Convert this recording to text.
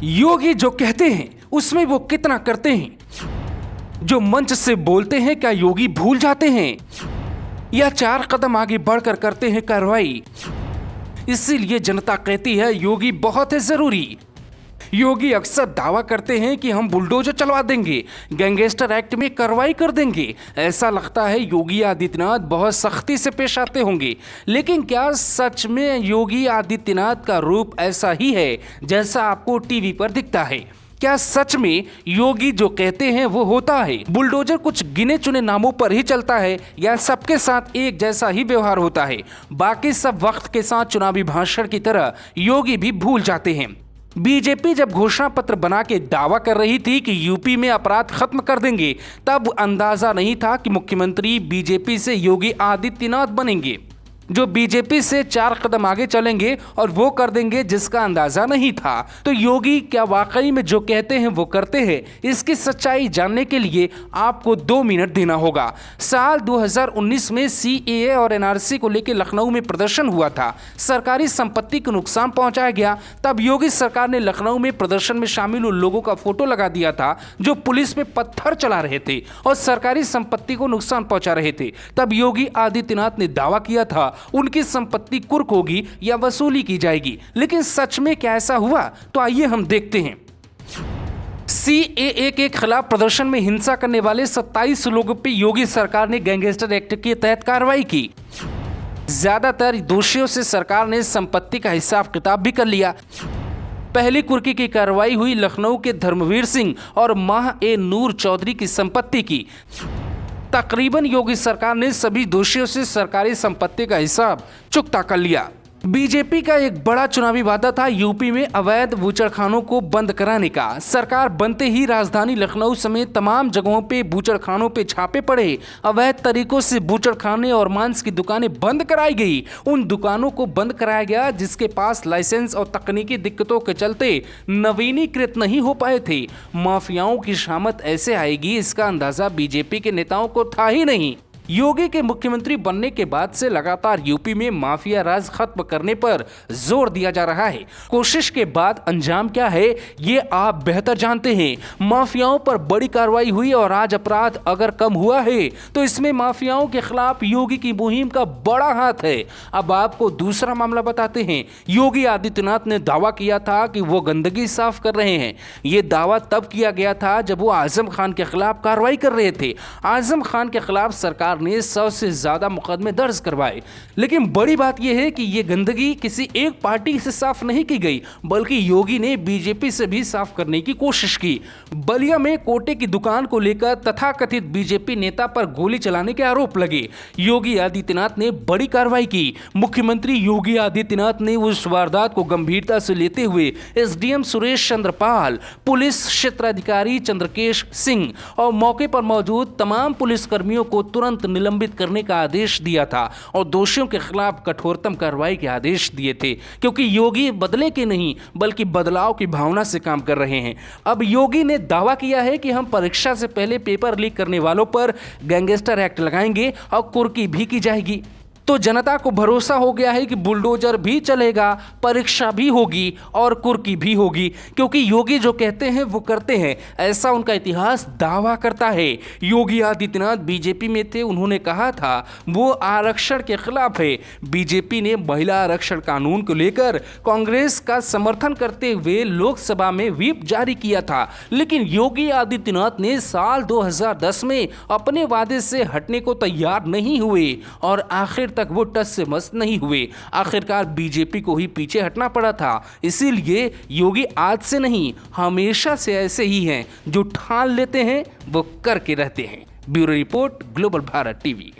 योगी जो कहते हैं उसमें वो कितना करते हैं? जो मंच से बोलते हैं क्या योगी भूल जाते हैं या 4 कदम आगे बढ़कर करते हैं कार्रवाई? इसीलिए जनता कहती है योगी बहुत है जरूरी। योगी अक्सर दावा करते हैं कि हम बुलडोजर चलवा देंगे, गैंगस्टर एक्ट में कार्रवाई कर देंगे। ऐसा लगता है योगी आदित्यनाथ बहुत सख्ती से पेश आते होंगे, लेकिन क्या सच में योगी आदित्यनाथ का रूप ऐसा ही है जैसा आपको टीवी पर दिखता है? क्या सच में योगी जो कहते हैं वो होता है? बुलडोजर कुछ गिने चुने नामों पर ही चलता है या सबके साथ एक जैसा ही व्यवहार होता है? बाकी सब वक्त के साथ चुनावी भाषण की तरह योगी भी भूल जाते हैं। बीजेपी जब घोषणा पत्र बना के दावा कर रही थी कि यूपी में अपराध खत्म कर देंगे, तब अंदाजा नहीं था कि मुख्यमंत्री बीजेपी से योगी आदित्यनाथ बनेंगे, जो बीजेपी से 4 कदम आगे चलेंगे और वो कर देंगे जिसका अंदाजा नहीं था। तो योगी क्या वाकई में जो कहते हैं वो करते हैं? इसकी सच्चाई जानने के लिए आपको 2 मिनट देना होगा। साल 2019 में सीएए और एनआरसी को लेकर लखनऊ में प्रदर्शन हुआ था। सरकारी संपत्ति को नुकसान पहुंचाया गया। तब योगी सरकार ने लखनऊ में प्रदर्शन में शामिल उन लोगों का फोटो लगा दिया था जो पुलिस पे पत्थर चला रहे थे और सरकारी संपत्ति को नुकसान पहुंचा रहे थे। तब योगी आदित्यनाथ ने दावा किया था उनकी संपत्ति कुर्क होगी या वसूली की जाएगी। लेकिन सच में क्या ऐसा हुआ? तो आइए हम देखते हैं। सीएए के खिलाफ प्रदर्शन में हिंसा करने वाले 27 लोगों पर योगी सरकार ने गैंगस्टर एक्ट के तहत कार्रवाई की। ज्यादातर दोषियों से सरकार ने संपत्ति का हिसाब किताब भी कर लिया। पहली कुर्की की कार्रवाई हुई लखनऊ के धर्मवीर सिंह और माह-ए-नूर चौधरी की संपत्ति की। तकरीबन योगी सरकार ने सभी दोषियों से सरकारी संपत्ति का हिसाब चुकता कर लिया। बीजेपी का एक बड़ा चुनावी वादा था यूपी में अवैध बूचड़खानों को बंद कराने का। सरकार बनते ही राजधानी लखनऊ समेत तमाम जगहों पे बूचड़खानों पे छापे पड़े। अवैध तरीकों से बूचड़खाने और मांस की दुकानें बंद कराई गई। उन दुकानों को बंद कराया गया जिसके पास लाइसेंस और तकनीकी दिक्कतों के चलते नवीनीकृत नहीं हो पाए थे। माफियाओं की शामत ऐसे आएगी इसका अंदाजा बीजेपी के नेताओं को था ही नहीं। योगी के मुख्यमंत्री बनने के बाद से लगातार यूपी में माफिया राज खत्म करने पर जोर दिया जा रहा है। कोशिश के बाद अंजाम क्या है ये आप बेहतर जानते हैं। माफियाओं पर बड़ी कार्रवाई हुई और आज अपराध अगर कम हुआ है तो इसमें माफियाओं के खिलाफ योगी की मुहिम का बड़ा हाथ है। अब आपको दूसरा मामला बताते हैं। योगी आदित्यनाथ ने दावा किया था कि वो गंदगी साफ कर रहे हैं। ये दावा तब किया गया था जब वो आजम खान के खिलाफ कार्रवाई कर रहे थे। आजम खान के खिलाफ सरकार ने 100 से ज्यादा मुकदमे दर्ज करवाए। लेकिन बड़ी बात यह है कि यह गंदगी किसी एक पार्टी से साफ नहीं की गई, बल्कि योगी ने बीजेपी से भी साफ करने की कोशिश की। बलिया में कोटे की दुकान को लेकर तथाकथित बीजेपी नेता पर गोली चलाने के आरोप लगे। योगी आदित्यनाथ ने बड़ी कार्रवाई की। मुख्यमंत्री योगी आदित्यनाथ ने उस वारदात को गंभीरता से लेते हुए एसडीएम सुरेश चंद्रपाल, पुलिस क्षेत्राधिकारी चंद्रकेश सिंह और मौके पर मौजूद तमाम पुलिसकर्मियों को तुरंत निलंबित करने का आदेश दिया था और दोषियों के खिलाफ कठोरतम कार्रवाई के आदेश दिए थे, क्योंकि योगी बदले के नहीं बल्कि बदलाव की भावना से काम कर रहे हैं। अब योगी ने दावा किया है कि हम परीक्षा से पहले पेपर लीक करने वालों पर गैंगस्टर एक्ट लगाएंगे और कुर्की भी की जाएगी। तो जनता को भरोसा हो गया है कि बुलडोजर भी चलेगा, परीक्षा भी होगी और कुर्की भी होगी, क्योंकि योगी जो कहते हैं वो करते हैं, ऐसा उनका इतिहास दावा करता है। योगी आदित्यनाथ बीजेपी में थे, उन्होंने कहा था वो आरक्षण के खिलाफ है। बीजेपी ने महिला आरक्षण कानून को लेकर कांग्रेस का समर्थन करते हुए लोकसभा में व्हिप जारी किया था, लेकिन योगी आदित्यनाथ ने साल 2010 में अपने वादे से हटने को तैयार नहीं हुए और आखिर तक वो टस से मस नहीं हुए। आखिरकार बीजेपी को ही पीछे हटना पड़ा था। इसीलिए योगी आज से नहीं हमेशा से ऐसे ही हैं, जो ठान लेते हैं वो करके रहते हैं। Bureau report, global Bharat TV.